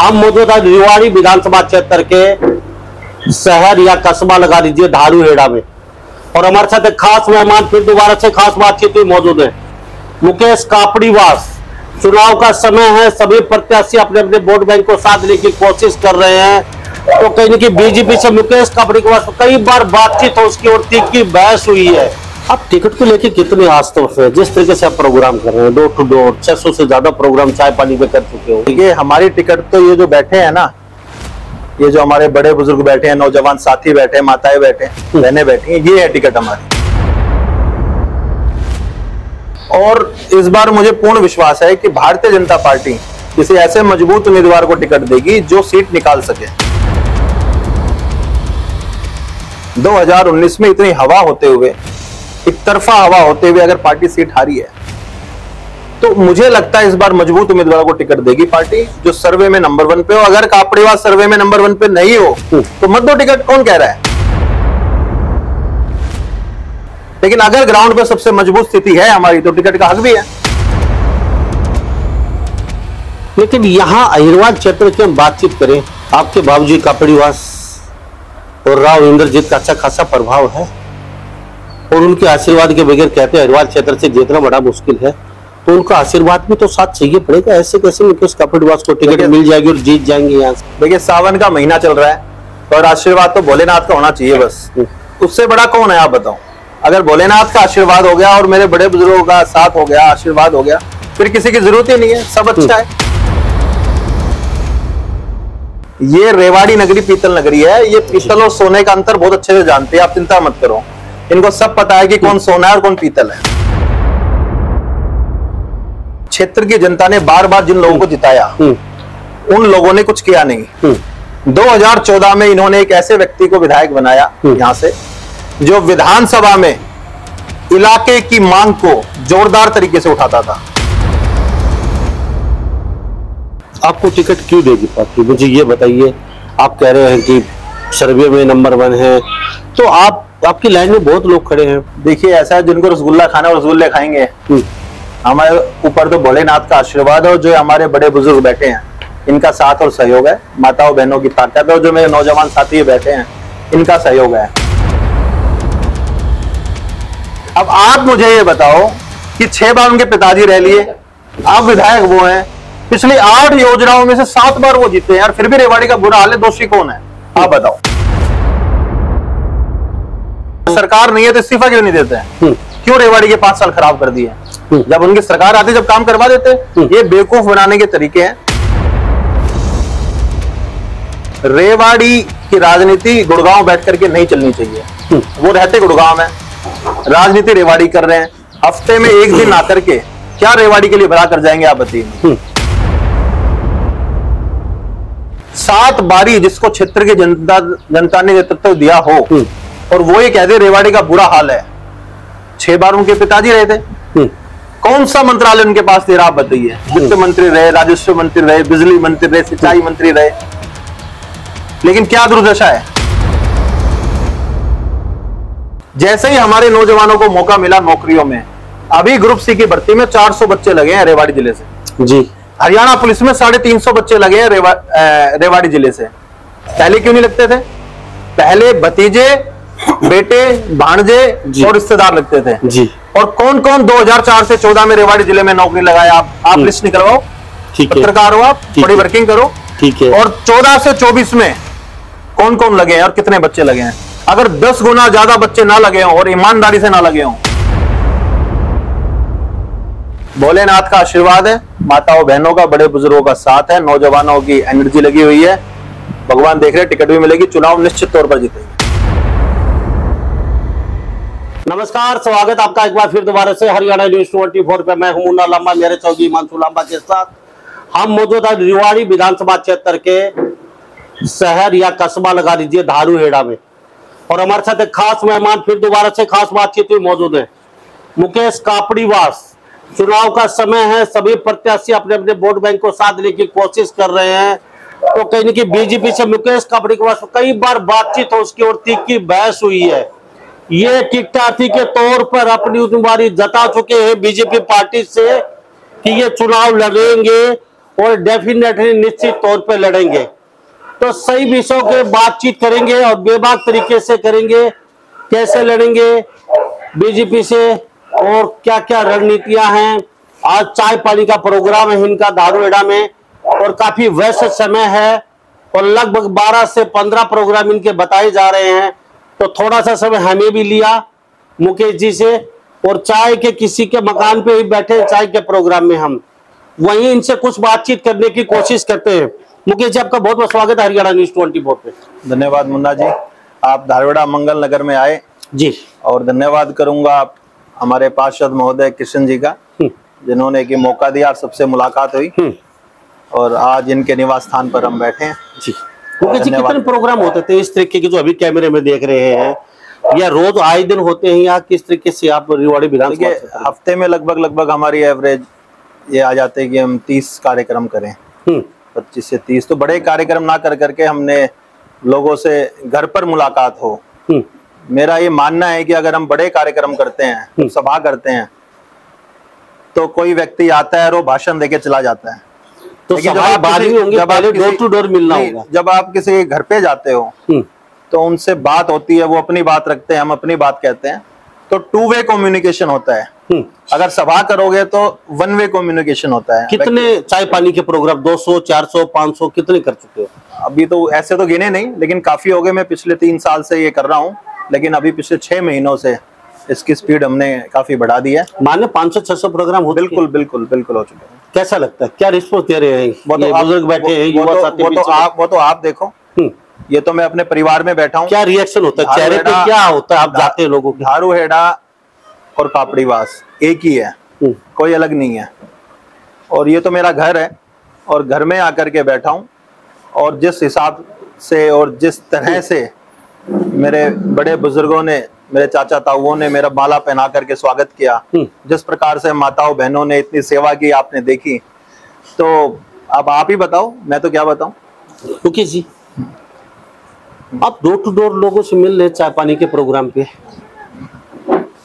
हम मौजूद है रेवाड़ी विधानसभा क्षेत्र के शहर या कस्बा लगा दीजिए धारूहेड़ा में, और हमारे साथ एक खास मेहमान फिर दोबारा से खास बातचीत हुई मौजूद है मुकेश कापड़ीवास। चुनाव का समय है, सभी प्रत्याशी अपने अपने वोट बैंक को साथ लेने की कोशिश कर रहे हैं। तो कहीं न कहीं बीजेपी से मुकेश कापड़ीवास कई बार बातचीत हो, उसकी और तीखी बहस हुई है। आप टिकट को लेकर कितने आस्तव है? जिस तरीके से आप प्रोग्राम कर रहे हैं, डोर टू डोर 600 से ज्यादा प्रोग्राम चाय पानी में कर चुके हो। देखिए, हमारी टिकट तो ये जो बैठे हैं ना, ये जो हमारे बड़े बुजुर्ग बैठे हैं, नौजवान साथी बैठे हैं, माताएं बैठे हैं, बहनें बैठी हैं, ये है टिकट हमारी। और इस बार मुझे पूर्ण विश्वास है कि भारतीय जनता पार्टी किसी ऐसे मजबूत उम्मीदवार को टिकट देगी जो सीट निकाल सके। 2019 में इतनी हवा होते हुए, एक तरफा हवा होते हुए अगर पार्टी सीट हारी है, तो मुझे लगता है इस बार मजबूत उम्मीदवार को टिकट देगी पार्टी जो सर्वे में नंबर 1 पे हो। अगर कापड़ीवास सर्वे में नंबर 1 पे नहीं हो तो मत दो टिकट, कौन कह रहा है। लेकिन अगर ग्राउंड पे सबसे मजबूत स्थिति है हमारी तो टिकट का हक भी है। लेकिन यहाँ अहिरवाल क्षेत्र की हम बातचीत करें, आपके बाबूजी कापड़ीवास और राव इंद्रजीत का अच्छा खासा प्रभाव है, और उनके आशीर्वाद के बगैर कहते हैं अहिरवाल क्षेत्र से जीतना बड़ा मुश्किल है, तो उनका आशीर्वाद भी तो साथ चाहिए पड़ेगा। ऐसे कैसे मुकेश कापड़ीवास को टिकट मिल जाएगी और जीत जाएंगे यहाँ से? देखिए, सावन का महीना चल रहा है और आशीर्वाद तो भोलेनाथ का होना चाहिए बस। उससे बड़ा कौन है आप बताओ। अगर भोलेनाथ का आशीर्वाद हो गया और मेरे बड़े बुजुर्गों का साथ हो गया, आशीर्वाद हो गया, फिर किसी की जरूरत ही नहीं है, सब अच्छा है। ये रेवाड़ी नगरी पीतल नगरी है। ये पीतल और सोने का अंतर बहुत अच्छे से जानते हैं, आप चिंता मत करो। इनको सब पता है कि कौन सोना है और कौन पीतल है। क्षेत्र की जनता ने बार बार जिन लोगों को जिताया, उन लोगों ने कुछ किया नहीं। 2014 में इन्होंने एक ऐसे व्यक्ति को विधायक बनाया यहां से, जो विधानसभा में इलाके की मांग को जोरदार तरीके से उठाता था। आपको टिकट क्यों देगी पार्टी, मुझे ये बताइए। आप कह रहे हैं कि सर्वे में नंबर 1 है, तो आपकी लाइन में बहुत लोग खड़े हैं। देखिए, ऐसा है, जिनको रसगुल्ला खाना है रसगुल्ले खाएंगे। हमारे ऊपर तो भोलेनाथ का आशीर्वाद है, और जो हमारे बड़े बुजुर्ग बैठे हैं इनका साथ और सहयोग है, माताओं बहनों की ताकत है, और जो मेरे नौजवान साथी बैठे हैं इनका सहयोग है। अब आप मुझे ये बताओ कि 6 बार उनके पिताजी रह लिए, आप विधायक वो हैं, पिछली 8 योजनाओं में से 7 बार वो जीते हैं, और फिर भी रेवाड़ी का बुरा हाल है। दोषी कौन है आप बताओ। सरकार नहीं है तो इस्तीफा क्यों नहीं देते हैं? क्यों रेवाड़ी के 5 साल खराब कर दिए? जब उनकी सरकार आती जब काम करवा देते। ये बेवकूफ बनाने के तरीके हैं। रेवाड़ी की राजनीति गुड़गांव बैठ करके नहीं चलनी चाहिए। वो रहते गुड़गांव में, राजनीति रेवाड़ी कर रहे हैं। हफ्ते में एक दिन आकर के क्या रेवाड़ी के लिए भला कर जाएंगे आप बताइए। 7 बारी जिसको क्षेत्र की जनता ने नेतृत्व दिया हो, और वो ये कहते रेवाड़ी का बुरा हाल है। 6 बार उनके पिताजी रहे थे। कौन सा मंत्रालय उनके पास दे रहा आप बताइए। वित्त मंत्री रहे, राजस्व मंत्री रहे, बिजली मंत्री रहे, सिंचाई मंत्री रहे, लेकिन क्या दुर्दशा है। जैसे ही हमारे नौजवानों को मौका मिला नौकरियों में, अभी ग्रुप सी की भर्ती में 400 बच्चे लगे हैं रेवाड़ी जिले से जी। हरियाणा पुलिस में 350 बच्चे लगे हैं रेवाड़ी जिले से। पहले क्यों नहीं लगते थे? पहले भतीजे, बेटे, भांजे और रिश्तेदार लगते थे जी। और कौन कौन 2004 से 14 में रेवाड़ी जिले में नौकरी लगाया आप लिस्ट निकलवाओ। पत्रकार हो आप, बड़ी वर्किंग करो। ठीक है। और 14 से 24 में कौन कौन लगे हैं और कितने बच्चे लगे हैं? अगर 10 गुना ज्यादा बच्चे ना लगे हों और ईमानदारी से ना लगे हों, भोलेनाथ का आशीर्वाद है, माताओं बहनों का, बड़े बुजुर्गों का साथ है, नौजवानों की एनर्जी लगी हुई है, भगवान देख रहे, टिकट भी मिलेगी, चुनाव निश्चित तौर पर जीतेंगे। नमस्कार, स्वागत आपका एक बार फिर दोबारा से हरियाणा न्यूज 24 पे। मैं हूं मुन्ना लांबा, मेरे चौकी हिमांशु लांबा के साथ हम मौजूद है रेवाड़ी विधानसभा क्षेत्र के शहर या कस्बा लगा दीजिए धारूहेड़ा में, और हमारे साथ एक खास मेहमान फिर दोबारा से खास बातचीत हुई मौजूद है मुकेश कापड़ीवास। चुनाव का समय है, सभी प्रत्याशी अपने अपने वोट बैंक को साथ लेने की कोशिश कर रहे हैं। तो कहीं न कहीं बीजेपी से मुकेश कापड़ीवास कई बार बातचीत हो, उसकी और तीखी बहस हुई है। ये टिकटार्थी के तौर पर अपनी उम्मीदवारी जता चुके हैं बीजेपी पार्टी से कि ये चुनाव लड़ेंगे और डेफिनेटली निश्चित तौर पे लड़ेंगे। तो सही विषयों के बातचीत करेंगे और बेबाक तरीके से करेंगे, कैसे लड़ेंगे बीजेपी से और क्या क्या रणनीतियां हैं। आज चाय पानी का प्रोग्राम है इनका धारूहेड़ा में और काफी व्यस्त समय है और लगभग 12 से 15 प्रोग्राम इनके बताए जा रहे हैं। तो थोड़ा सा समय हमें भी लिया मुकेश जी से और चाय के किसी के मकान पे ही बैठे चाय के प्रोग्राम में हम वहीं इनसे कुछ बातचीत करने की कोशिश करते हैं। मुकेश जी आपका बहुत बहुत स्वागत है हरियाणा न्यूज 24 पे। धन्यवाद मुन्ना जी, आप धारूहेड़ा मंगल नगर में आए जी, और धन्यवाद करूंगा आप हमारे पार्षद महोदय कृष्ण जी का, जिन्होंने कि मौका दिया और सबसे मुलाकात हुई और आज इनके निवास स्थान पर हम बैठे हैं जी। मुकेश जी कितने प्रोग्राम होते थे इस तरीके के जो अभी कैमरे में देख रहे हैं, या रोज आए दिन होते हैं या किस तरीके से आप रेवाड़ी विधानसभा? हफ्ते में लगभग हमारी एवरेज ये आ जाते हैं कि हम 30 कार्यक्रम करें, 25 से 30। तो बड़े कार्यक्रम ना कर करके हमने लोगों से घर पर मुलाकात हो। मेरा ये मानना है कि अगर हम बड़े कार्यक्रम करते हैं, सभा करते हैं, तो कोई व्यक्ति आता है और वो भाषण देके चला जाता है। तो जब आप डोर टू डोर मिलना होगा, जब आप किसी के घर पे जाते हो तो उनसे बात होती है, वो अपनी बात रखते हैं, हम अपनी बात कहते हैं। तो 2 वे कम्युनिकेशन होता है। अगर सभा करोगे तो 1 वे कम्युनिकेशन होता है। कितने चाय पानी के प्रोग्राम 200, 400, 500 कितने कर चुके हो? अभी तो ऐसे तो गिने नहीं, लेकिन काफी हो गए। मैं पिछले 3 साल से ये कर रहा हूँ, लेकिन अभी पिछले 6 महीनों से इसकी स्पीड हमने काफी बढ़ा दी है। माने 500-600 प्रोग्राम हो? बिल्कुल बिल्कुल बिल्कुल हो चुके हैं। कैसा लगता है, क्या रिस्पॉन्स दे रहे हैं? वो तो बुजुर्ग बैठे हैं, युवा साथी, वो तो आप देखो। ये तो मैं अपने परिवार में बैठा हूँ। क्या रिएक्शन होता है चेहरे पे, क्या होता है आप जाते हैं लोगों के? धारूहेड़ा और पापड़ीवास एक ही है, कोई अलग नहीं है। और ये तो मेरा घर है और घर में आकर के बैठा हूँ और जिस हिसाब से और जिस तरह से मेरे बड़े बुजुर्गों ने, मेरे चाचा ताऊओं ने मेरा माला पहना करके स्वागत किया, जिस प्रकार से माताओं बहनों ने इतनी सेवा की आपने देखी, तो अब आप ही बताओ, मैं तो क्या बताऊं। मुकेश जी आप डोर टू डोर लोगों से मिल रहे चाय पानी के प्रोग्राम पे,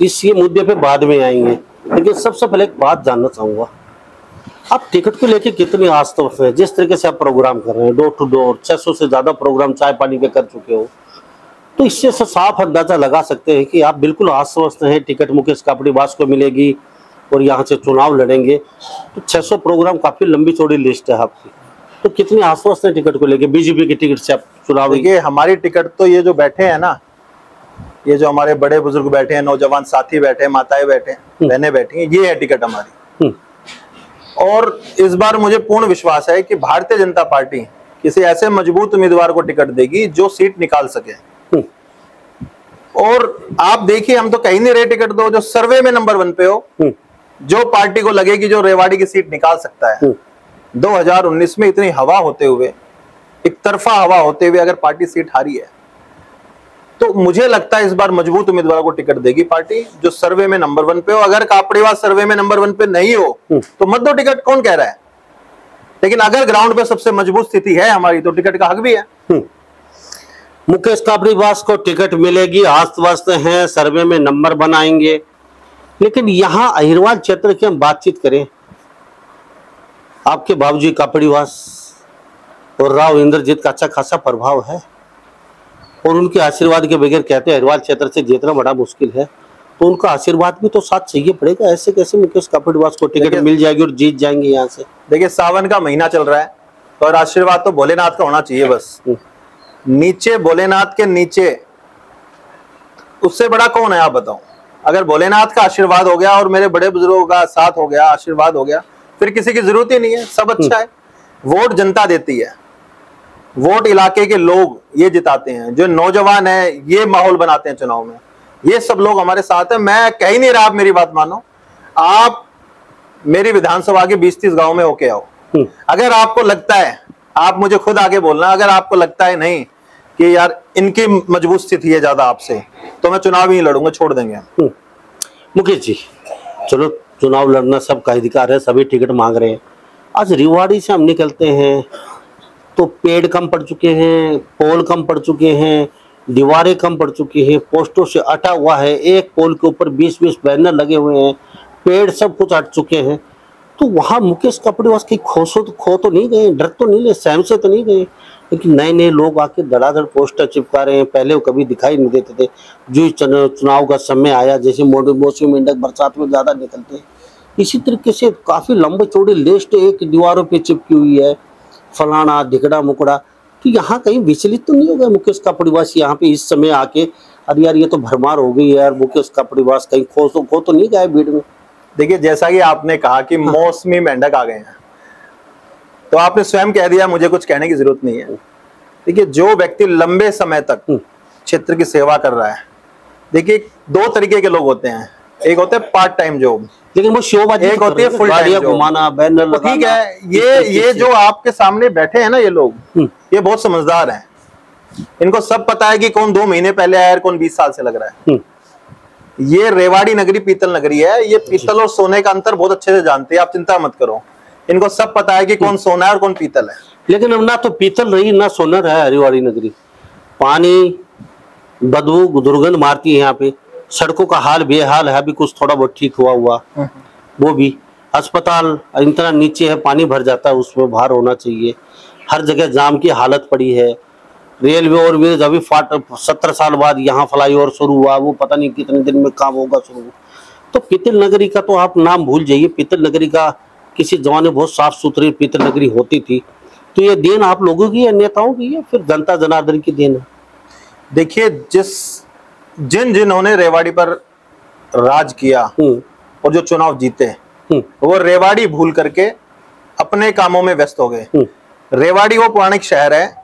इस ये मुद्दे पे बाद में आएंगे, लेकिन सबसे पहले एक बात जानना चाहूंगा, आप टिकट को लेके कितनी आस्था है? जिस तरीके से आप प्रोग्राम कर रहे हैं डोर टू डोर, 600 से ज्यादा प्रोग्राम चाय पानी के कर चुके हो, तो इससे साफ अंदाजा लगा सकते हैं कि आप बिल्कुल आश्वस्त हैं टिकट मुकेश पापड़ीवास को मिलेगी और यहाँ से चुनाव लड़ेंगे। तो 600 प्रोग्राम काफी लंबी चौड़ी लिस्ट है आपकी, तो कितनी आश्वस्त है टिकट को लेके? बीजेपी की टिकट से आप चुनाव? देखिए हमारी टिकट तो ये जो बैठे हैं ना, ये जो हमारे बड़े बुजुर्ग बैठे हैं, नौजवान साथी बैठे हैं, माताएं बैठे हैं, बहनें बैठी हैं, ये है टिकट हमारी। और इस बार मुझे पूर्ण विश्वास है कि भारतीय जनता पार्टी किसी ऐसे मजबूत उम्मीदवार को टिकट देगी जो सीट निकाल सके। और आप देखिए, हम तो कहीं नहीं रहे टिकट दो, जो सर्वे में नंबर 1 पे हो, जो पार्टी को लगेगी जो रेवाड़ी की सीट निकाल सकता है। 2019 में इतनी हवा होते हुए, एक तरफा हवा होते हुए अगर पार्टी सीट हारी है, तो मुझे लगता है इस बार मजबूत उम्मीदवार को टिकट देगी पार्टी जो सर्वे में नंबर 1 पे हो। अगर पापड़ीवास सर्वे में नंबर 1 पे नहीं हो तो मत दो टिकट, कौन कह रहा है। लेकिन अगर ग्राउंड पे सबसे मजबूत स्थिति है हमारी, तो टिकट का हक भी है। मुकेश पापड़ीवास को टिकट मिलेगी, आश्वस्त हैं, सर्वे में नंबर बनाएंगे। लेकिन यहाँ अहिरवाल क्षेत्र की हम बातचीत करें, आपके बाबूजी पापड़ीवास और राव इंद्रजीत का अच्छा खासा प्रभाव है और उनके आशीर्वाद के बगैर कहते हैं अहिरवाल क्षेत्र से जीतना बड़ा मुश्किल है, तो उनका आशीर्वाद भी तो साथ चाहिए पड़ेगा। ऐसे कैसे मुकेश पापड़ीवास को टिकट मिल जाएगी और जीत जाएंगे यहाँ से? देखिए सावन का महीना चल रहा है और आशीर्वाद तो भोलेनाथ का होना चाहिए बस। नीचे भोलेनाथ के नीचे उससे बड़ा कौन है आप बताओ। अगर भोलेनाथ का आशीर्वाद हो गया और मेरे बड़े बुजुर्गों का साथ हो गया, आशीर्वाद हो गया, फिर किसी की जरूरत ही नहीं है, सब अच्छा है। वोट जनता देती है, वोट इलाके के लोग ये जिताते हैं, जो नौजवान है ये माहौल बनाते हैं चुनाव में, ये सब लोग हमारे साथ हैं। मैं कह ही नहीं रहा, आप मेरी बात मानो, आप मेरी विधानसभा के 20-30 गांव में होके आओ। अगर आपको लगता है, आप मुझे खुद आगे बोलना, अगर आपको लगता है नहीं कि यार इनकी मजबूत स्थिति है ज्यादा आपसे, तो मैं चुनाव ही लड़ूंगा, छोड़ देंगे। मुकेश जी चलो, चुनाव लड़ना सबका अधिकार है, सभी टिकट मांग रहे हैं। आज रेवाड़ी से हम निकलते हैं तो पेड़ कम पड़ चुके हैं, पोल कम पड़ चुके हैं, दीवारें कम पड़ चुकी हैं, पोस्टों से अटा हुआ है, एक पोल के ऊपर 20-20 बैनर लगे हुए हैं, पेड़ सब कुछ हट चुके हैं। तो वहाँ मुकेश कपड़ेवास कहीं खो तो नहीं गए, डर तो नहीं ले, सहम से तो नहीं गए, लेकिन नए नए लोग आके धड़ाधड़ पोस्टर चिपका रहे हैं। पहले वो कभी दिखाई नहीं देते थे, जो चुनाव का समय आया, जैसे मौसमी मेंढक बरसात में ज्यादा निकलते हैं, इसी तरीके से काफी लंबे चौड़ी लिस्ट एक दीवारों पे चिपकी हुई है, फलाना ढिकड़ा मुकड़ा। तो यहाँ कहीं विचलित तो नहीं हो गया मुकेश कपड़ेवास यहाँ पे इस समय आके, अरे यार ये तो भरमार हो गई यार, मुकेश कपड़ेवास कहीं खो तो नहीं गए भीड़ में। देखिए, जैसा कि आपने कहा कि मौसमी मेंढक आ गए हैं, तो आपने स्वयं कह दिया, मुझे कुछ कहने की जरूरत नहीं है। देखिए, जो व्यक्ति लंबे समय तक क्षेत्र की सेवा कर रहा है, देखिए 2 तरीके के लोग होते हैं। एक होते हैं पार्ट टाइम जॉब, लेकिन वो शोबाजी, एक होती है फुल टाइम घुमाना, बैनर लगाना। ठीक है, ये जो आपके सामने बैठे हैं ना, ये लोग, ये बहुत समझदार हैं। इनको सब पता है कि कौन 2 महीने पहले आया और कौन 20 साल से लग रहा है। ये रेवाड़ी नगरी पीतल नगरी है, ये पीतल और सोने का अंतर बहुत अच्छे से जानते हैं, आप चिंता मत करो। इनको सब पता है कि कौन सोना है और कौन पीतल है। लेकिन अब ना तो पीतल रही ना सोनर है रेवाड़ी नगरी। पानी बदबू दुर्गंध मारती है यहाँ पे, सड़कों का हाल बेहाल है, अभी कुछ थोड़ा बहुत ठीक हुआ वो भी। अस्पताल इतना नीचे है, पानी भर जाता है, उसमें बाहर होना चाहिए। हर जगह जाम की हालत पड़ी है। रेलवे और ब्रिज अभी 70 साल बाद यहाँ फ्लाईओवर शुरू हुआ, वो पता नहीं कितने दिन में काम होगा शुरू। तो पीतल नगरी का तो आप नाम भूल जाइए। पीतल नगरी का किसी जमाने बहुत साफ सुथरी पीतल नगरी होती थी। तो ये देन आप लोगों की है, नेताओं की है, फिर जनता जनार्दन की देन है। देखिए, जिन्होंने रेवाड़ी पर राज किया और जो चुनाव जीते, वो रेवाड़ी भूल करके अपने कामों में व्यस्त हो गए। रेवाड़ी वो पौराणिक शहर है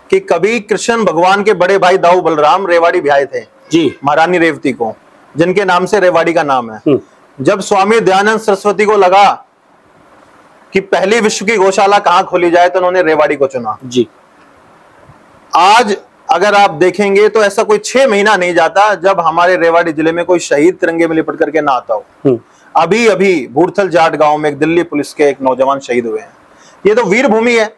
कि कभी कृष्ण भगवान के बड़े भाई दाऊ बलराम रेवाड़ी ब्याहे थे जी, महारानी रेवती को, जिनके नाम से रेवाड़ी का नाम है। जब स्वामी दयानंद सरस्वती को लगा कि पहली विश्व की गौशाला कहां खोली जाए, तो उन्होंने रेवाड़ी को चुना जी। आज अगर आप देखेंगे तो ऐसा कोई 6 महीना नहीं जाता जब हमारे रेवाड़ी जिले में कोई शहीद तिरंगे में लिपट करके ना आता हो। अभी अभी भूरथल जाट गांव में एक दिल्ली पुलिस के एक नौजवान शहीद हुए हैं। ये तो वीर भूमि है।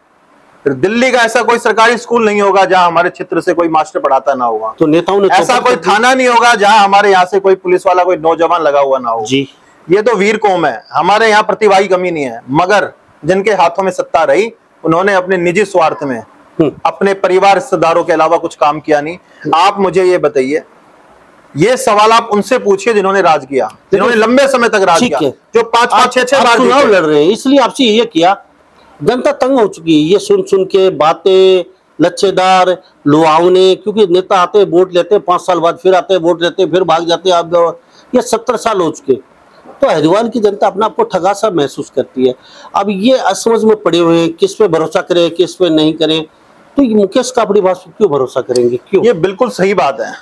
दिल्ली का ऐसा कोई सरकारी स्कूल नहीं होगा जहां हमारे क्षेत्र से कोई मास्टर पढ़ाता ना होगा। तो नेताओं ने ऐसा कोई थाना नहीं होगा जहां हमारे यहाँ से कोई पुलिस वाला कोई नौजवान लगा हुआ ना हो जी। ये तो वीर कौम है। हमारे यहाँ प्रतिभा की कमी नहीं है, मगर जिनके हाथों में सत्ता रही, उन्होंने अपने निजी स्वार्थ में अपने परिवार रिश्तेदारों के अलावा कुछ काम किया नहीं। आप मुझे ये बताइए, ये सवाल आप उनसे पूछिए जिन्होंने राज किया, जिन्होंने लंबे समय तक राज किया, जो 5-5, 6-6 बार चुनाव लड़ रहे हैं। इसलिए आपसे ये किया, जनता तंग हो चुकी है ये सुन के बातें, लच्छेदार लुहावने। क्योंकि नेता आते हैं वोट लेते हैं, 5 साल बाद फिर आते हैं वोट लेते हैं, फिर भाग जाते हैं। अब ये 70 साल हो चुके, तो हरिद्वार की जनता अपना आपको ठगा सा महसूस करती है। अब ये असमझ में पड़े हुए हैं, किस पे भरोसा करें किस पे नहीं करें। तो ये मुकेश कपड़ेवास पे क्यों भरोसा करेंगे, क्यों? ये बिल्कुल सही बात है।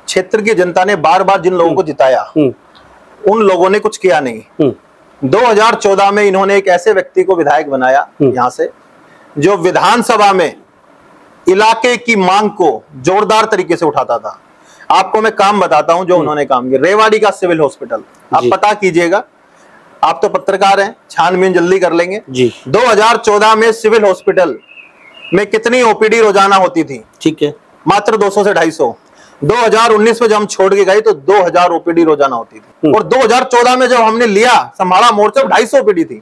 क्षेत्र की जनता ने बार बार जिन लोगों को जिताया, उन लोगों ने कुछ किया नहीं। 2014 में इन्होंने एक ऐसे व्यक्ति को विधायक बनाया यहां से, जो विधानसभा में इलाके की मांग को जोरदार तरीके से उठाता था। आपको मैं काम बताता हूं जो उन्होंने काम किया। रेवाड़ी का सिविल हॉस्पिटल, आप पता कीजिएगा, आप तो पत्रकार हैं, छानबीन जल्दी कर लेंगे जी। 2014 में सिविल हॉस्पिटल में कितनी ओपीडी रोजाना होती थी? ठीक है, मात्र 200 से 250। 2019 में जब हम छोड़ के गए तो 2000 ओपीडी रोजाना होती थी। और 2014 में जब हमने लिया संभाला मोर्चा, 250 ओपीडी थी।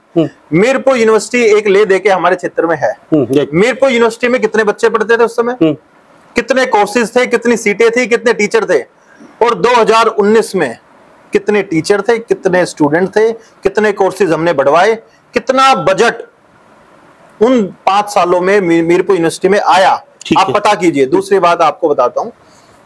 मीरपुर यूनिवर्सिटी एक ले देके हमारे क्षेत्र में है। मीरपुर यूनिवर्सिटी में कितने बच्चे पढ़ते थे उस समय, कितने कोर्सेज थे, कितनी सीटें थी, कितने टीचर थे? और 2019 में कितने टीचर थे, कितने स्टूडेंट थे, कितने कोर्सेज हमने बढ़वाए, कितना बजट उन 5 सालों में मीरपुर यूनिवर्सिटी में आया, आप पता कीजिए। दूसरी बात आपको बताता हूं,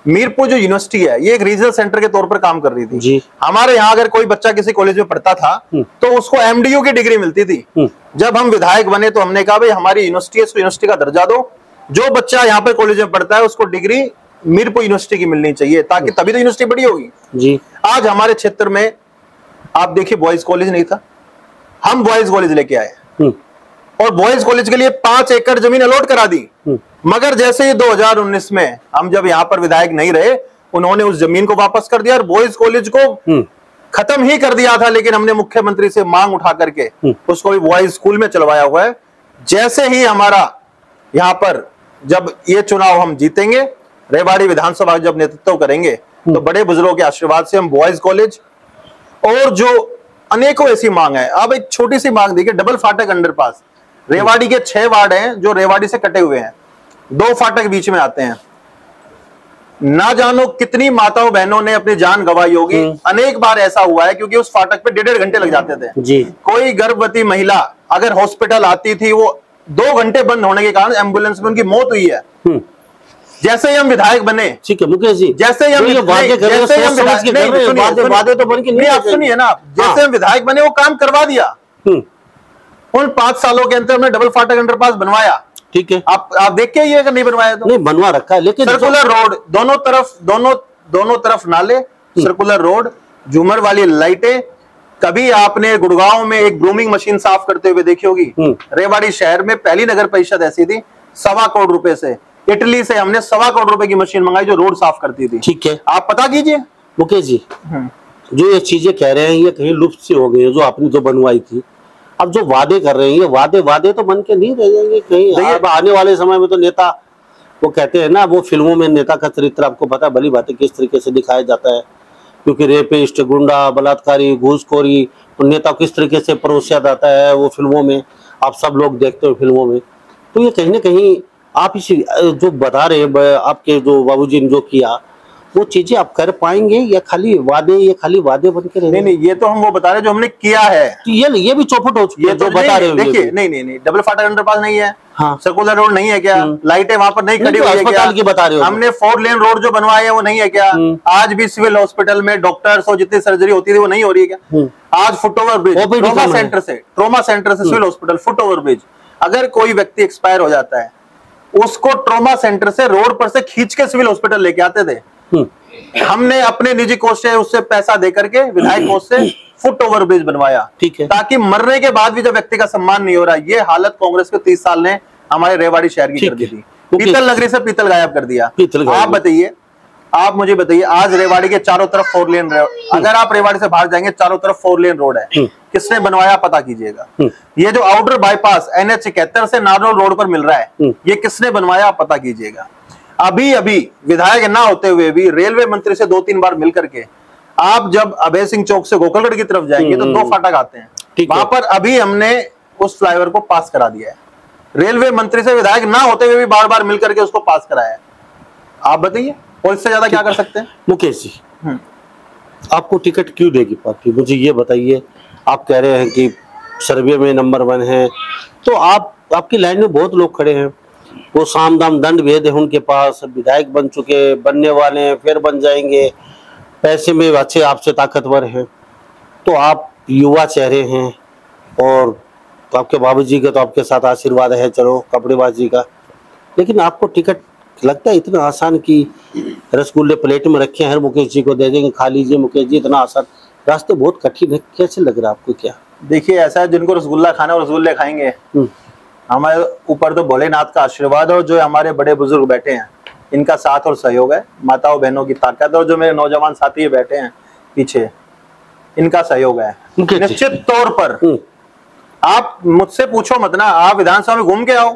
मीरपुर जो यूनिवर्सिटी है ये एक रीजनल सेंटर के तौर पर काम कर रही थी जी। हमारे यहाँ अगर कोई बच्चा किसी कॉलेज में पढ़ता था तो उसको एमडीयू की डिग्री मिलती थी। जब हम विधायक बने तो हमने कहा भाई हमारी यूनिवर्सिटी है, उसको यूनिवर्सिटी का दर्जा दो, जो बच्चा यहाँ पर कॉलेज में पढ़ता है उसको डिग्री मीरपुर यूनिवर्सिटी की मिलनी चाहिए, ताकि तभी तो यूनिवर्सिटी बड़ी होगी जी। आज हमारे क्षेत्र में आप देखिए बॉयज कॉलेज नहीं था, हम बॉयज कॉलेज लेके आए और बॉयज कॉलेज के लिए 5 एकड़ जमीन अलॉट करा दी। मगर जैसे ही 2019 में हम जब यहाँ पर विधायक नहीं रहे, उन्होंने उस जमीन को वापस कर दिया और बॉयज कॉलेज को खत्म ही कर दिया था। लेकिन हमने मुख्यमंत्री से मांग उठा करके उसको भी बॉयज स्कूल में चलवाया हुआ है। जैसे ही हमारा यहाँ पर जब ये चुनाव हम जीतेंगे, रेवाड़ी विधानसभा जब नेतृत्व करेंगे, तो बड़े बुजुर्गों के आशीर्वाद से हम बॉयज कॉलेज और जो अनेकों ऐसी मांग है। अब एक छोटी सी मांग देखिए, डबल फाटक अंडरपास, रेवाड़ी के 6 वार्ड हैं जो रेवाड़ी से कटे हुए हैं, 2 फाटक बीच में आते हैं। ना जानो कितनी माताओं बहनों ने अपनी जान गंवाई होगी। अनेक बार ऐसा हुआ है, क्योंकि उस फाटक पे 1.5 घंटे लग जाते थे जी। कोई गर्भवती महिला अगर हॉस्पिटल आती थी, वो 2 घंटे बंद होने के कारण एम्बुलेंस में उनकी मौत हुई है। जैसे ही हम विधायक बने, ठीक है मुकेश जी, जैसे ही हम वादे तो बन के नहीं, आप सुनिए ना, जैसे हम विधायक बने वो काम करवा दिया। उन 5 सालों के अंदर हमने डबल फाटक अंडरपास बनवाया। ठीक है, आप देख के आइए अगर नहीं बनवाया तो। नहीं बनवा रखा है, लेकिन सर्कुलर रोड, दोनों तरफ नाले, सर्कुलर रोड, झूमर वाली लाइटें। कभी आपने गुड़गांव में एक ग्रूमिंग मशीन साफ करते हुए देखी होगी? रेवाड़ी शहर में पहली नगर परिषद ऐसी थी, 1.25 करोड़ रुपए से, इटली से हमने 1.25 करोड़ रुपए की मशीन मंगाई जो रोड साफ करती थी। ठीक है, आप पता कीजिए। मुकेश जी, जो ये चीजें कह रहे हैं ये कहीं लुप्त सी हो गई है, जो आपने जो बनवाई थी। अब जो वादे कर रहे हैं ये वादे तो बन के नहीं रह जाएंगे कहीं। अब आने वाले समय में तो नेता, वो कहते हैं ना, वो फिल्मों में नेता का चरित्र आपको पता भली बात है किस तरीके से दिखाया जाता है, क्योंकि रेपिस्ट, गुंडा, बलात्कारी, घूसखोरी, नेता किस तरीके से परोसा जाता है वो फिल्मों में, आप सब लोग देखते हो फिल्मों में। तो ये कहीं ना कहीं आप इसी जो बता रहे हैं आपके जो बाबूजी ने जो किया, वो चीजें आप कर पाएंगे या खाली वादे बन के रहेंगे? नहीं, ये तो हम वो बता रहे हैं जो हमने किया है। तो ये भी चौपट हो चुकी है जो बता रहे हो। देखिए, नहीं, डबल फाटक अंडरपास नहीं है, हाँ। सर्कुलर रोड नहीं है क्या? लाइटें वहां पर नहीं खड़ी हुई है क्या? की बता रहे हो। हमने 4 लेन रोड जो बनवाए हैं वो नहीं है क्या? आज भी सिविल हॉस्पिटल में डॉक्टर्स और जितनी सर्जरी होती थी वो नहीं हो रही है क्या? आज foot over bridge, trauma centre से civil hospital, foot over bridge, अगर कोई व्यक्ति एक्सपायर हो जाता है उसको ट्रॉमा सेंटर से रोड पर से खींच के सिविल हॉस्पिटल लेके आते थे। हमने अपने निजी कोष से उससे पैसा दे करके विधायक कोष से फुट ओवर ब्रिज बनवाया। ठीक है, ताकि मरने के बाद भी जब व्यक्ति का सम्मान नहीं हो रहा। ये हालत कांग्रेस के 30 साल ने हमारे रेवाड़ी शहर की कर दी थी। पीतल नगरी से पीतल गायब कर दिया। आप बताइए, आप मुझे बताइए, आज रेवाड़ी के चारों तरफ 4 लेन, अगर आप रेवाड़ी से बाहर जाएंगे चारों तरफ 4 लेन रोड है। किसने बनवाया पता कीजिएगा। ये जो आउटर बाईपास NH 71 से नारनौल रोड पर मिल रहा है, ये किसने बनवाया पता कीजिएगा। अभी विधायक ना होते हुए भी रेलवे मंत्री से 2-3 बार मिल करके, आप जब अभय सिंह चौक से गोकुलगढ़ की तरफ जाएंगे तो 2 फाटक आते हैं, वहां पर अभी हमने उस फ्लाईओवर को पास करा दिया है। रेलवे मंत्री से विधायक ना होते हुए भी बार बार मिल करके उसको पास कराया है। आप बताइए, और इससे ज्यादा क्या कर सकते हैं? मुकेश जी, आपको टिकट क्यों देगी पार्टी, मुझे ये बताइए। आप कह रहे हैं कि सर्वे में नंबर 1 है, तो आपकी लाइन में बहुत लोग खड़े हैं, वो साम दाम दंड भेद है उनके पास, विधायक बन चुके, बनने वाले हैं, फिर बन जाएंगे, पैसे में अच्छे आपसे ताकतवर हैं। तो आप युवा चेहरे हैं और आपके बाबूजी का तो आपके साथ आशीर्वाद है, चलो कपड़ेबाजी का, लेकिन आपको टिकट लगता है इतना आसान कि रसगुल्ले प्लेट में रखे हैं, हर मुकेश जी को दे देंगे, खा लीजिए मुकेश जी, इतना आसान? रास्ते बहुत कठिन है, कैसे लग रहा है आपको? क्या देखिए, ऐसा है, जिनको रसगुल्ला खाना है रसगुल्ले खाएंगे। हमारे ऊपर तो भोलेनाथ का आशीर्वाद है, और जो हमारे बड़े बुजुर्ग बैठे हैं इनका साथ और सहयोग है, माताओं बहनों की ताकत, और जो मेरे नौजवान साथी बैठे हैं पीछे, इनका सहयोग है। निश्चित तौर पर आप मुझसे पूछो मत ना, आप विधानसभा में घूम के आओ,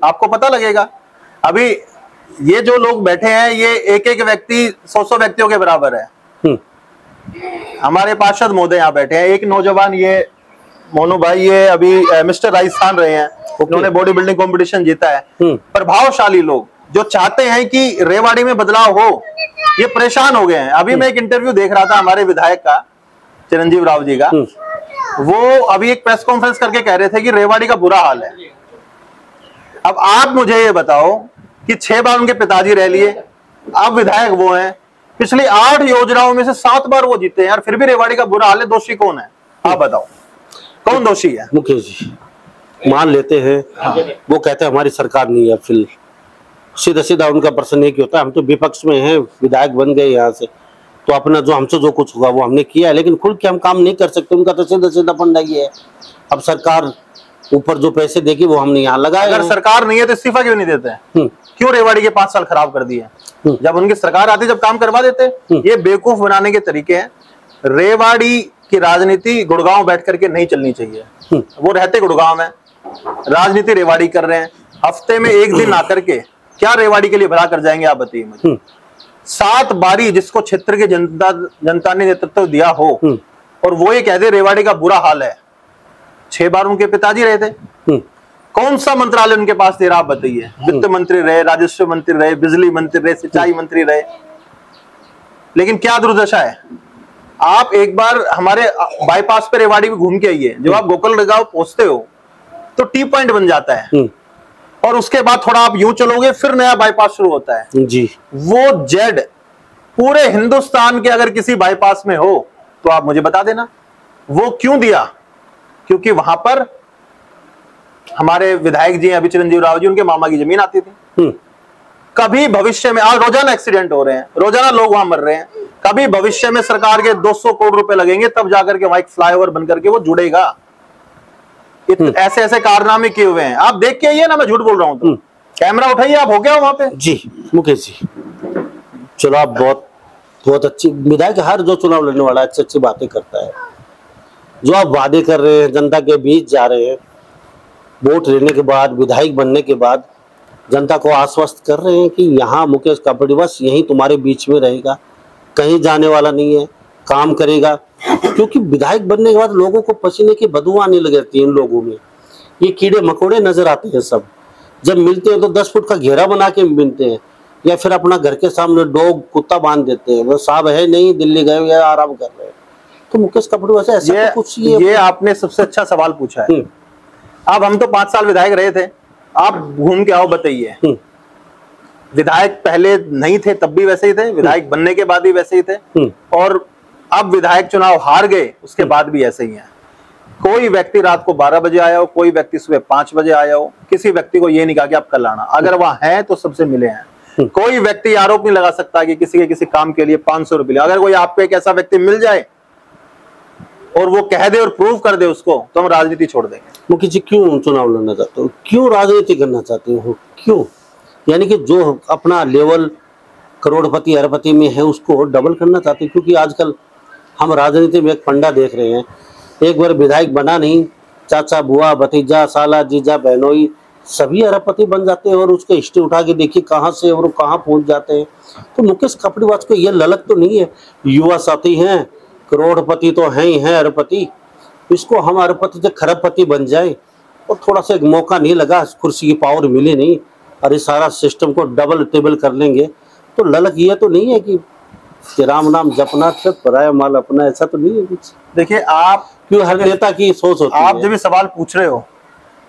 आपको पता लगेगा। अभी ये जो लोग बैठे हैं ये एक व्यक्ति 100 व्यक्तियों के बराबर है। हमारे पार्षद महोदय यहाँ बैठे हैं, एक नौजवान ये मोनू भाई, ये अभी मिस्टर राजस्थान रहे हैं, उन्होंने बॉडी बिल्डिंग कॉम्पिटिशन जीता है। प्रभावशाली लोग जो चाहते हैं कि रेवाड़ी में बदलाव हो, ये परेशान हो गए हैं। अभी मैं एक इंटरव्यू देख रहा था हमारे विधायक का, चिरंजीव राव जी का, वो अभी एक प्रेस कॉन्फ्रेंस करके कह रहे थे कि रेवाड़ी का बुरा हाल है। अब आप मुझे ये बताओ कि 6 बार उनके पिताजी रह लिए, अब विधायक वो हैं, पिछली 8 योजनाओं में से 7 बार वो जीते हैं यार, फिर भी रेवाड़ी का बुरा हाल है। दोषी कौन है? आप बताओ, कौन दोषी है? मुकेश जी, मान लेते हैं वो कहते हैं हमारी सरकार नहीं है, फिर सीधा उनका प्रश्न एक ही होता है, हम तो विपक्ष में हैं, विधायक बन गए यहाँ से, तो अपना जो हमसे जो कुछ हुआ वो हमने किया है, लेकिन खुल के हम काम नहीं कर सकते। उनका तो सीधा फंडा ही है, अब सरकार ऊपर जो पैसे देगी वो हमने यहाँ लगाए। अगर सरकार नहीं है तो इस्तीफा क्यों नहीं देते हैं? क्यों रेवाड़ी के 5 साल खराब कर दिए? जब उनकी सरकार आती जब काम करवा देते। ये बेवकूफ बनाने के तरीके हैं। रेवाड़ी की राजनीति गुड़गांव बैठ करके नहीं चलनी चाहिए। वो रहते गुड़गांव में, राजनीति रेवाड़ी कर रहे हैं। हफ्ते में 1 दिन आकर के क्या रेवाड़ी के लिए भला कर जाएंगे? आप बताइए मुझे। 7 बारी जिसको क्षेत्र की जनता ने नेतृत्व दिया हो, और वो ये कह दे रेवाड़ी का बुरा हाल है। 6 बार उनके पिताजी रहे थे। कौन सा मंत्रालय उनके पास दे रहा आप बताइए? वित्त मंत्री रहे, राजस्व मंत्री रहे, बिजली मंत्री रहे, सिंचाई मंत्री रहे। लेकिन क्या दुर्दशा है, आप एक बार हमारे बाईपास पे रेवाड़ी में घूम के आइए। जब आप गोकुलगांव पहुंचते हो तो टी पॉइंट बन जाता है, और उसके बाद थोड़ा आप यूं चलोगे फिर नया बाईपास शुरू होता है जी। वो जेड पूरे हिंदुस्तान के अगर किसी बाईपास में हो तो आप मुझे बता देना। वो क्यों दिया? क्योंकि वहां पर हमारे विधायक जी अभी चिरंजीव राव जी, उनके मामा की जमीन आती थी। कभी भविष्य में, आज रोजाना एक्सीडेंट हो रहे हैं, रोजाना लोग वहां मर रहे हैं, कभी भविष्य में सरकार के 200 करोड़ रुपए लगेंगे तब जाकर के वहां एक फ्लाईओवर बनकर के वो जुड़ेगा। ऐसे ऐसे कारनामे किए हुए हैं, आप देख के आइए ना, मैं झूठ बोल रहा हूं तो। कैमरा उठाइए, आप हो गया वहां पे। जी मुकेश जी, चलो आप बहुत अच्छी विधायक, हर जो चुनाव लड़ने वाला अच्छी अच्छी बातें करता है। जो आप वादे कर रहे हैं, जनता के बीच जा रहे हैं, वोट लेने के बाद, विधायक बनने के बाद जनता को आश्वस्त कर रहे हैं कि यहाँ मुकेश कापड़ीवास यहीं तुम्हारे बीच में रहेगा, कहीं जाने वाला नहीं है, काम करेगा। क्योंकि विधायक बनने के बाद लोगों को पसीने की बदबू आने लग जाती है। इन लोगों में ये कीड़े मकोड़े नजर आते हैं सब। जब मिलते हैं तो 10 फुट का घेरा बना के मिलते हैं, या फिर अपना घर के सामने डॉग कुत्ता बांध देते हैं। वो साहब है नहीं, दिल्ली गए या आराम कर रहे हैं। तो मुकेश कापड़ीवास ऐसा तो कुछ ये आपने सबसे अच्छा सवाल पूछा है। अब हम तो 5 साल विधायक रहे थे, आप घूम के आओ, बताइए। विधायक पहले नहीं थे तब भी वैसे ही थे, विधायक बनने के बाद भी वैसे ही थे, और अब विधायक चुनाव हार गए उसके बाद भी ऐसे ही है। कोई व्यक्ति रात को 12 बजे आया हो, कोई व्यक्ति सुबह 5 बजे आया हो, किसी व्यक्ति को ये नहीं कहा कि आप कल आना। अगर वहां है तो सबसे मिले हैं। कोई व्यक्ति आरोप नहीं लगा सकता कि किसी के किसी काम के लिए 500 रुपये। अगर कोई आपको एक ऐसा व्यक्ति मिल जाए और वो कह दे और प्रूव कर दे उसको, तो हम राजनीति छोड़ देंगे। मुकेश जी, क्यों चुनाव लड़ना चाहते हो? क्यों राजनीति करना चाहते हो? क्यों? यानी कि जो अपना लेवल करोड़पति अरबपति में है उसको डबल करना चाहते हैं। क्योंकि आजकल हम राजनीति में एक फंडा देख रहे हैं, एक बार विधायक बना नहीं, चाचा बुआ भतीजा साला जीजा बहनोई सभी अरबपति बन जाते हैं, और उसके हिस्ट्री उठा के देखिए कहाँ से और कहाँ पहुंच जाते हैं। तो मुकेश कापड़ीवास को ये ललक तो नहीं है? युवा साथी हैं, करोड़पति तो हैं ही हैं, अरबपति। इसको हम अरबपति से खरबपति बन जाए, और थोड़ा सा एक मौका नहीं लगा, कुर्सी की पावर मिली नहीं, और इस सारा सिस्टम को डबल टेबल कर लेंगे। तो ललक ये तो नहीं है कि राम नाम जपना छत पराया माल अपना, ऐसा तो नहीं है कुछ। देखिए, आप क्यों हर नेता की सोच होती है। आप जब ये सवाल पूछ रहे हो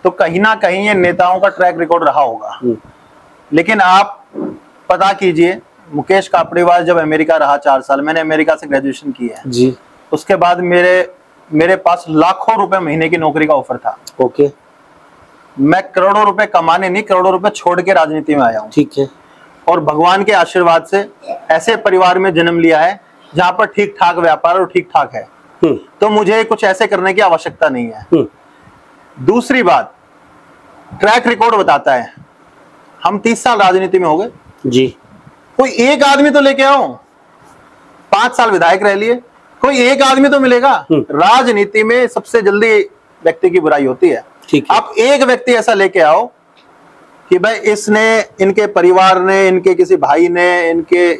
तो कहीं ना कहीं ये नेताओं का ट्रैक रिकॉर्ड रहा होगा। लेकिन आप पता कीजिए, मुकेश कापड़ीवास जब अमेरिका रहा 4 साल, मैंने अमेरिका से ग्रेजुएशन की है जी। उसके बाद मेरे पास लाखों रुपए महीने की नौकरी का ऑफर था। ओके। मैं करोड़ों रुपए कमाने नहीं, करोड़ों रुपए छोड़ के राजनीति में आया हूँ। ठीक है। और भगवान के आशीर्वाद से ऐसे परिवार में जन्म लिया है जहां पर ठीक ठाक व्यापार और ठीक ठाक है। तो मुझे कुछ ऐसे करने की आवश्यकता नहीं है। दूसरी बात, ट्रैक रिकॉर्ड बताता है, हम 30 साल राजनीति में हो गए जी। कोई एक आदमी तो लेके आओ, 5 साल विधायक रह लिए, कोई एक आदमी तो मिलेगा। राजनीति में सबसे जल्दी व्यक्ति की बुराई होती है। ठीक है। आप एक व्यक्ति ऐसा लेके आओ कि भाई इसने, इनके परिवार ने, इनके किसी भाई ने, इनके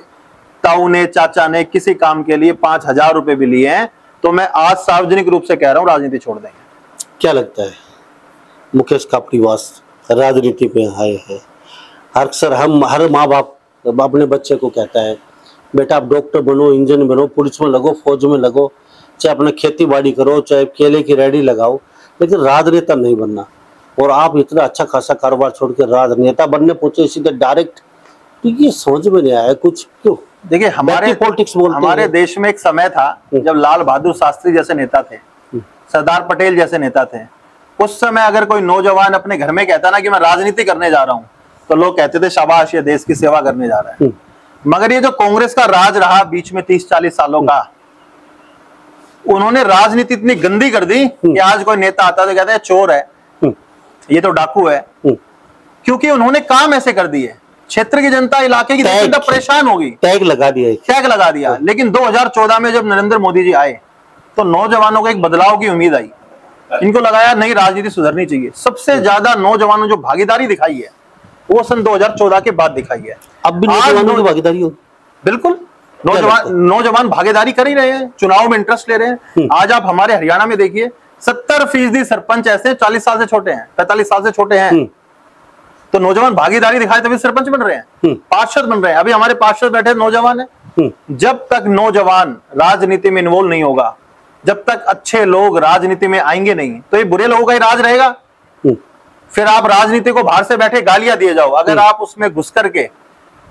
ताऊ ने, चाचा ने किसी काम के लिए 5,000 रुपए भी लिए हैं, तो मैं आज सार्वजनिक रूप से कह रहा हूं राजनीति छोड़ देंगे। क्या लगता है मुकेश कापड़ीवास राजनीति में आए हैं? अक्सर हर माँ बाप अपने बच्चे को कहता है, बेटा आप डॉक्टर बनो, इंजीनियर बनो, पुलिस में लगो, फौज में लगो, चाहे अपना खेती बाड़ी करो, चाहे केले की रेडी लगाओ, लेकिन राजनेता नहीं बनना। और आप इतना अच्छा खासा कारोबार छोड़ के राजनेता बनने पहुंचे सीधे डायरेक्ट। तो ये समझ में नहीं आया कुछ, क्यों? देखिए, हमारे देश में एक समय था जब लाल बहादुर शास्त्री जैसे नेता थे, सरदार पटेल जैसे नेता थे। उस समय अगर कोई नौजवान अपने घर में कहता ना कि मैं राजनीति करने जा रहा हूं, तो लोग कहते थे शाबाश, ये देश की सेवा करने जा रहा है। मगर ये जो कांग्रेस का राज रहा बीच में 30-40 सालों का, उन्होंने राजनीति इतनी गंदी कर दी कि आज कोई नेता आता तो कहते हैं चोर है, ये तो डाकू है। क्योंकि उन्होंने काम ऐसे कर दिए, क्षेत्र की जनता, इलाके की जनता परेशान होगी, टैग लगा दिया। लेकिन 2014 में जब नरेंद्र मोदी जी आए तो नौजवानों को एक बदलाव की उम्मीद आई। इनको लगाया नहीं, राजनीति सुधरनी चाहिए। सबसे ज्यादा नौजवानों जो भागीदारी दिखाई है वो सन 2014 के बाद दिखाई है। अब भी नौजवानों की भागीदारी हो? बिल्कुल। नौजवान भागीदारी कर ही रहे हैं, चुनाव में इंटरेस्ट ले रहे हैं। आज आप हमारे हरियाणा में देखिए 70% सरपंच ऐसे 40 साल से छोटे हैं, 45 साल से छोटे हैं। तो नौजवान भागीदारी दिखाए तभी सरपंच बन रहे हैं, पार्षद बन रहे हैं। अभी हमारे पार्षद बैठे नौजवान है। जब तक नौजवान राजनीति में इन्वॉल्व नहीं होगा, जब तक अच्छे लोग राजनीति में आएंगे नहीं, तो ये बुरे लोगों का ही राज रहेगा। फिर आप राजनीति को बाहर से बैठे गालियां दिए जाओ, अगर आप उसमें घुस करके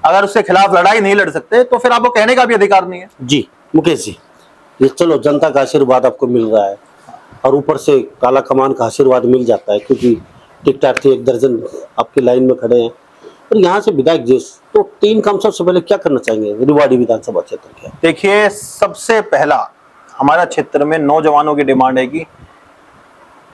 अगर उसके खिलाफ लड़ाई नहीं लड़ सकते तो फिर आपको कहने का भी अधिकार नहीं है। जी मुकेश जी, ये चलो जनता का आशीर्वाद आपको मिल रहा है और ऊपर से काला कमान का आशीर्वाद मिल जाता है, क्योंकि टिक टाक थे 1 दर्जन आपकी लाइन में खड़े हैं। और यहाँ से विधायक जी तो 3 काम सबसे पहले क्या करना चाहेंगे रेवाड़ी विधानसभा क्षेत्र के? देखिए, सबसे पहला हमारा क्षेत्र में नौजवानों की डिमांड है कि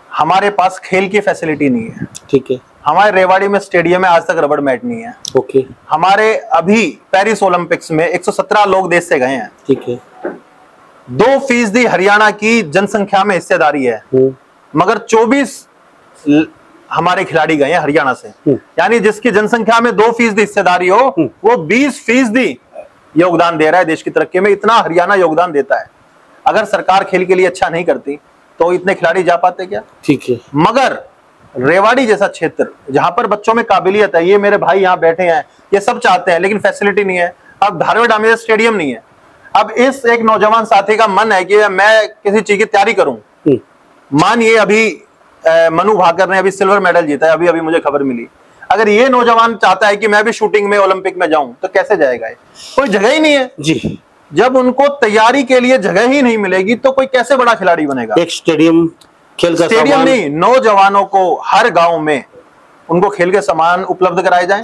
हमारे पास खेल की फैसिलिटी नहीं है। ठीक है। हमारे रेवाड़ी में स्टेडियम में आज तक रबड़ मैट नहीं है। ओके। हमारे अभी पेरिस ओलंपिक्स में 117 लोग देश से गए हैं। ठीक है। 2% हरियाणा की जनसंख्या में हिस्सेदारी है, मगर 24 हमारे खिलाड़ी गए हैं हरियाणा से। यानी जिसकी जनसंख्या में 2% हिस्सेदारी हो, वो 20% योगदान दे रहा है देश की तरक्की में। इतना हरियाणा योगदान देता है। अगर सरकार खेल के लिए अच्छा नहीं करती तो इतने खिलाड़ी जा पाते क्या? ठीक है। मगर रेवाड़ी जैसा क्षेत्र जहां पर बच्चों में काबिलियत है, ये मेरे भाई यहाँ बैठे हैं, ये सब चाहते हैं, लेकिन फैसिलिटी नहीं है। अब धारवा डैम में स्टेडियम नहीं है। अब इस एक नौजवान साथी का मन है कि मैं किसी चीज की तैयारी करूं। मानिए अभी मनु भाकर ने अभी सिल्वर मेडल जीता है, अभी मुझे खबर मिली। अगर ये नौजवान चाहता है कि मैं भी शूटिंग में ओलंपिक में जाऊं, तो कैसे जाएगा? कोई जगह ही नहीं है जी। जब उनको तैयारी के लिए जगह ही नहीं मिलेगी तो कोई कैसे बड़ा खिलाड़ी बनेगा? एक स्टेडियम, खेल का स्टेडियम नहीं, नौजवानों को हर गांव में उनको खेल के सामान उपलब्ध कराए जाएं।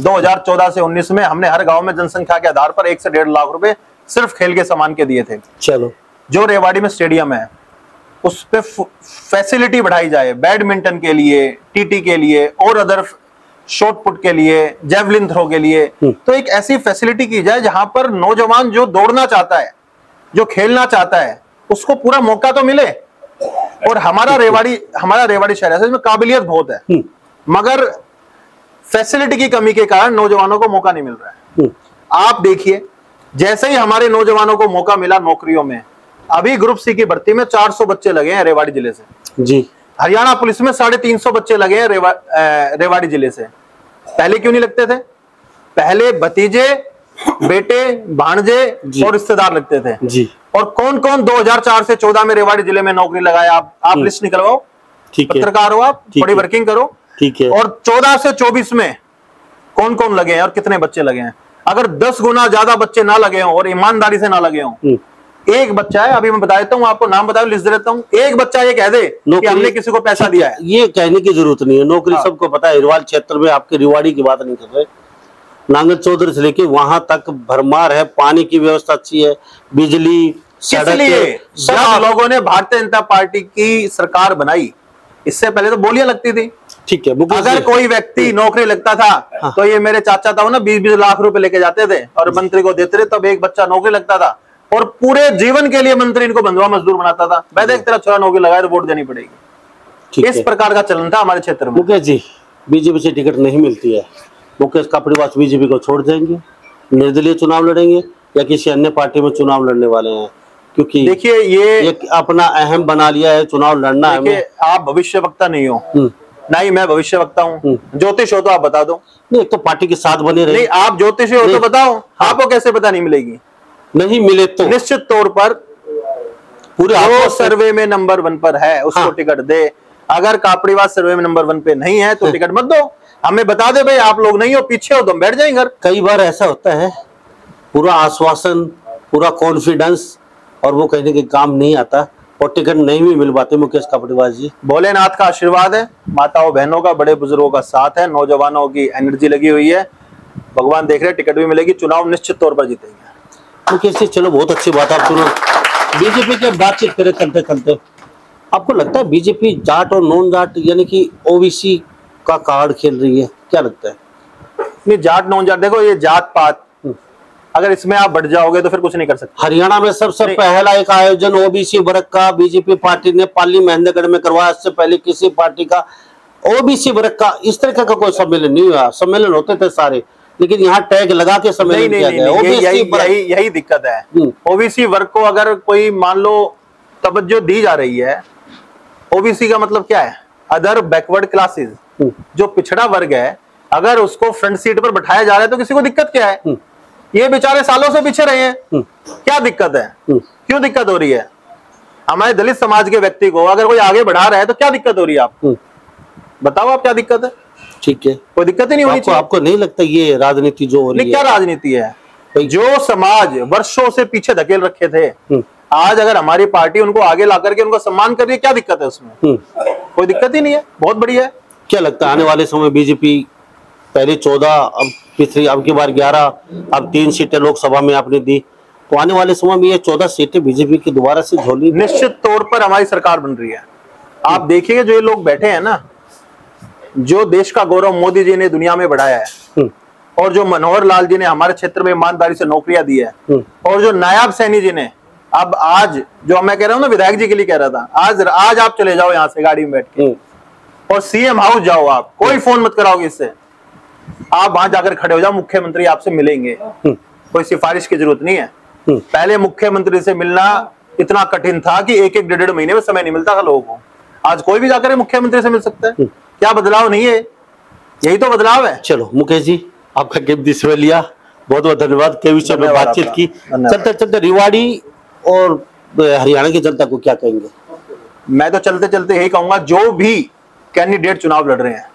2014 से 19 में हमने हर गांव में जनसंख्या के आधार पर 1 से 1.5 लाख रुपए सिर्फ खेल के सामान के दिए थे। चलो, जो रेवाड़ी में स्टेडियम है उस पे फैसिलिटी बढ़ाई जाए, बैडमिंटन के लिए, टीटी के लिए और अदर शॉट पुट के लिए, जेवलिन थ्रो के लिए। तो एक ऐसी फैसिलिटी की जाए जहां पर नौजवान जो दौड़ना चाहता है, जो खेलना चाहता है, उसको पूरा मौका तो मिले। और हमारा रेवाड़ी शहर है, इसमें काबिलियत बहुत है, मगर फैसिलिटी की कमी के कारण नौजवानों को मौका नहीं मिल रहा है। आप देखिए, जैसे ही हमारे नौजवानों को मौका मिला नौकरियों में, अभी ग्रुप सी की भर्ती में 400 बच्चे लगे हैं रेवाड़ी जिले से जी। हरियाणा पुलिस में 350 बच्चे लगे हैं रेवाड़ी जिले से। पहले क्यों नहीं लगते थे? पहले भतीजे, बेटे, भांजे और रिश्तेदार लगते थे जी। और कौन कौन 2004 से 14 में रेवाड़ी जिले में नौकरी लगाया? आप लिस्ट निकलवाओ, पत्रकार हो आप, थोड़ी वर्किंग करो। ठीक है। और 14 से 24 में कौन कौन लगे हैं और कितने बच्चे लगे हैं? अगर 10 गुना ज्यादा बच्चे ना लगे हों और ईमानदारी से ना लगे हों, एक बच्चा है, अभी मैं बता देता हूँ आपको, नाम बताओ, लिस्ट दे देता हूँ। एक बच्चा ये कह दे कि हमने किसी को पैसा दिया है, ये कहने की जरूरत नहीं है। नौकरी सबको पता है। हिरवाल क्षेत्र में, आपके रेवाड़ी की बात नहीं कर रहे, नांगल चौधरी से लेके वहां तक भरमार है। पानी की व्यवस्था अच्छी है, बिजली, सड़कें। सब लोगों ने भारतीय जनता पार्टी की सरकार बनाई, इससे पहले तो बोलियां लगती थी। ठीक है। अगर कोई व्यक्ति नौकरी लगता था तो ये मेरे चाचा था ना, 20-20 लाख रुपए लेके जाते थे और मंत्री को देते थे। तब एक बच्चा नौकरी लगता था और पूरे जीवन के लिए मंत्री इनको बंधुआ मजदूर बनाता था। मैं देख, तेरा छोरा नौकरी लगाए तो वोट देनी पड़ेगी। इस प्रकार का चलन था हमारे क्षेत्र में। मुकेश जी, बीजेपी से टिकट नहीं मिलती है, मुकेश का परिवार बीजेपी को छोड़ देंगे, निर्दलीय चुनाव लड़ेंगे या किसी अन्य पार्टी में चुनाव लड़ने वाले हैं? क्योंकि देखिए, ये अपना अहम बना लिया है चुनाव लड़ना है। आप भविष्य वक्ता नहीं हो, ना ही मैं भविष्य वक्ता हूँ। ज्योतिष हो तो आप बता दो। नहीं, तो पार्टी के साथ बने रहे। नहीं, आप ज्योतिष हो तो बताओ। आपको कैसे पता नहीं मिलेगी? नहीं मिले तो निश्चित तौर पर पूरे सर्वे में नंबर 1 पर है उसको टिकट दे। अगर कापड़ीवास सर्वे में नंबर 1 पे नहीं है तो टिकट मत दो। हमें बता दे भाई, आप लोग नहीं हो, पीछे हो तो हम बैठ जाएंगे घर। कई बार ऐसा होता है, पूरा आश्वासन, पूरा कॉन्फिडेंस, और वो कहने के काम नहीं आता और टिकट नहीं भी मिल पाते। मुकेश कापड़ीवास जी, भोलेनाथ का आशीर्वाद है, माताओं बहनों का, बड़े बुजुर्गों का साथ है, नौजवानों की एनर्जी लगी हुई है, भगवान देख रहे हैं, टिकट भी मिलेगी, चुनाव निश्चित तौर पर जीतेंगे। मुकेश जी, चलो बहुत अच्छी बात। आप सुनो, बीजेपी के बातचीत करे चलते चलते, आपको लगता है बीजेपी जाट और नॉन जाट यानी कि ओबीसी का कार्ड खेल रही है? क्या लगता है? नहीं, जाट नॉन जाट, देखो ये जात पात, अगर इसमें आप बढ़ जाओगे तो फिर कुछ नहीं कर सकते। हरियाणा में सबसे पहला एक आयोजन ओबीसी वर्ग का बीजेपी पार्टी ने पाली महेंद्रगढ़ में करवाया। इससे पहले किसी पार्टी का ओबीसी वर्ग का इस तरह का कोई सम्मेलन नहीं हुआ। सम्मेलन होते थे सारे, लेकिन यहाँ टैग लगा के सम्मेलन किया गया है। यही दिक्कत है। ओबीसी वर्ग को अगर कोई मान लो तवज्जो दी जा रही है, ओबीसी का मतलब क्या है? अदर बैकवर्ड क्लासेस, जो पिछड़ा वर्ग है, अगर उसको फ्रंट सीट पर बैठाया जा रहा है तो किसी को दिक्कत क्या है? ये बेचारे सालों से पीछे रहे हैं, क्या दिक्कत है? क्यों दिक्कत हो रही है? हमारे दलित समाज के व्यक्ति को अगर कोई आगे बढ़ा रहा है तो क्या दिक्कत हो रही है आपको? बताओ आप क्या दिक्कत है? ठीक है, कोई दिक्कत ही नहीं होनी चाहिए। आपको नहीं लगता ये राजनीति जो हो रही है? क्या राजनीति है? जो समाज वर्षों से पीछे धकेल रखे थे, आज अगर हमारी पार्टी उनको आगे ला करके उनको सम्मान कर रही है, क्या दिक्कत है उसमें? कोई दिक्कत ही नहीं है, बहुत बढ़िया है। क्या लगता है आने वाले समय बीजेपी पहले 14, अब पिछली अब की बार 11, अब 3 सीटें लोकसभा में आपने दी, तो आने वाले समय में ये 14 सीटें बीजेपी की दोबारा से झोली? निश्चित तौर पर हमारी सरकार बन रही है। आप देखिए जो ये लोग बैठे हैं ना, जो देश का गौरव मोदी जी ने दुनिया में बढ़ाया है, और जो मनोहर लाल जी ने हमारे क्षेत्र में ईमानदारी से नौकरियां दी है, और जो नायाब सैनी जी ने, अब आज जो मैं कह रहा हूं ना, विधायक जी के लिए कह रहा था, आज आप चले जाओ यहाँ से गाड़ी में बैठ के और सीएम हाउस जाओ, आप कोई फोन मत कराओगे इससे, आप वहां जाकर खड़े हो जाओ, मुख्यमंत्री आपसे मिलेंगे, कोई सिफारिश की जरूरत नहीं है। पहले मुख्यमंत्री से मिलना इतना कठिन था कि 1-1, 1.5 महीने में समय नहीं मिलता था लोगों को। आज कोई भी जाकर मुख्यमंत्री से मिल सकता है। क्या बदलाव नहीं है? यही तो बदलाव है। चलो मुकेश जी, आपका कीमती समय लिया, बहुत बहुत धन्यवाद। के विषय में बातचीत की। चलते चलते रेवाड़ी और हरियाणा की जनता को क्या कहेंगे? मैं तो चलते चलते यही कहूंगा, जो भी कैंडिडेट चुनाव लड़ रहे हैं,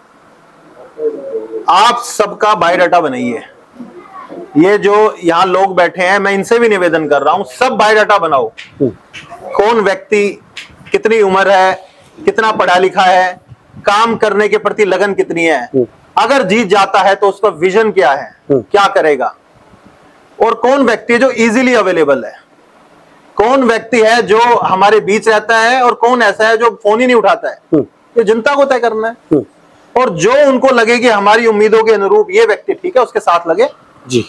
आप सबका बायोडाटा बनाइए। ये जो यहाँ लोग बैठे हैं, मैं इनसे भी निवेदन कर रहा हूं, सब बायोडाटा बनाओ। कौन व्यक्ति, कितनी उम्र है, कितना पढ़ा लिखा है, काम करने के प्रति लगन कितनी है, अगर जीत जाता है तो उसका विजन क्या है, क्या करेगा, और कौन व्यक्ति जो इजीली अवेलेबल है, कौन व्यक्ति है जो हमारे बीच रहता है, और कौन ऐसा है जो फोन ही नहीं उठाता है। ये जनता को तय करना है, और जो उनको लगे कि हमारी उम्मीदों के अनुरूप ये व्यक्ति ठीक है, उसके साथ लगे जी।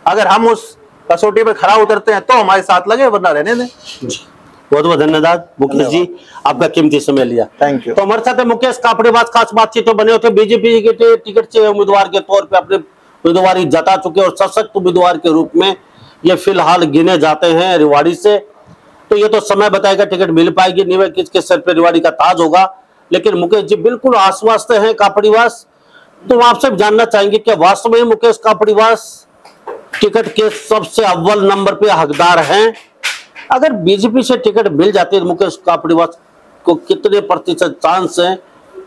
अगर हम उस कसौटी पर खरा उतरते हैं तो हमारे साथ लगे, वरना रहने दें जी। बहुत बहुत धन्यवाद मुकेश जी, आपका कीमती समय लिया। Thank you. तो हमारे साथ मुकेश कापड़ीवास खास बातचीत बने होते, बीजेपी के टिकट से उम्मीदवार के तौर पे अपने उम्मीदवारी जता चुके और सशक्त उम्मीदवार के रूप में ये फिलहाल गिने जाते हैं रेवाड़ी से। तो ये तो समय बताएगा टिकट मिल पाएगी नहीं, वह किसके सर पे रेवाड़ी का ताज होगा। लेकिन मुकेश जी बिल्कुल आश्वस्त हैं कापड़ीवास। तो आपसे जानना चाहेंगे कि वास्तव में मुकेश कापड़ीवास टिकट के सबसे अव्वल नंबर पे हकदार हैं? अगर बीजेपी से टिकट मिल जाती है तो मुकेश कापड़ीवास को कितने प्रतिशत चांस हैं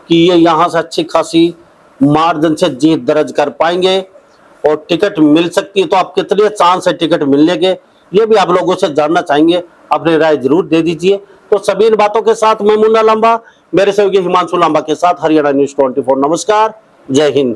कि ये यहाँ से अच्छी खासी मार्जिन से जीत दर्ज कर पाएंगे और टिकट मिल सकती है? तो आप कितने चांस है टिकट मिलने के, ये भी आप लोगों से जानना चाहेंगे। अपनी राय जरूर दे दीजिए। तो सभी इन बातों के साथ मैं मुन्ना लांबा, मेरे सहयोगी हिमांशु लांबा के साथ हरियाणा न्यूज़ 24। नमस्कार, जय हिंद।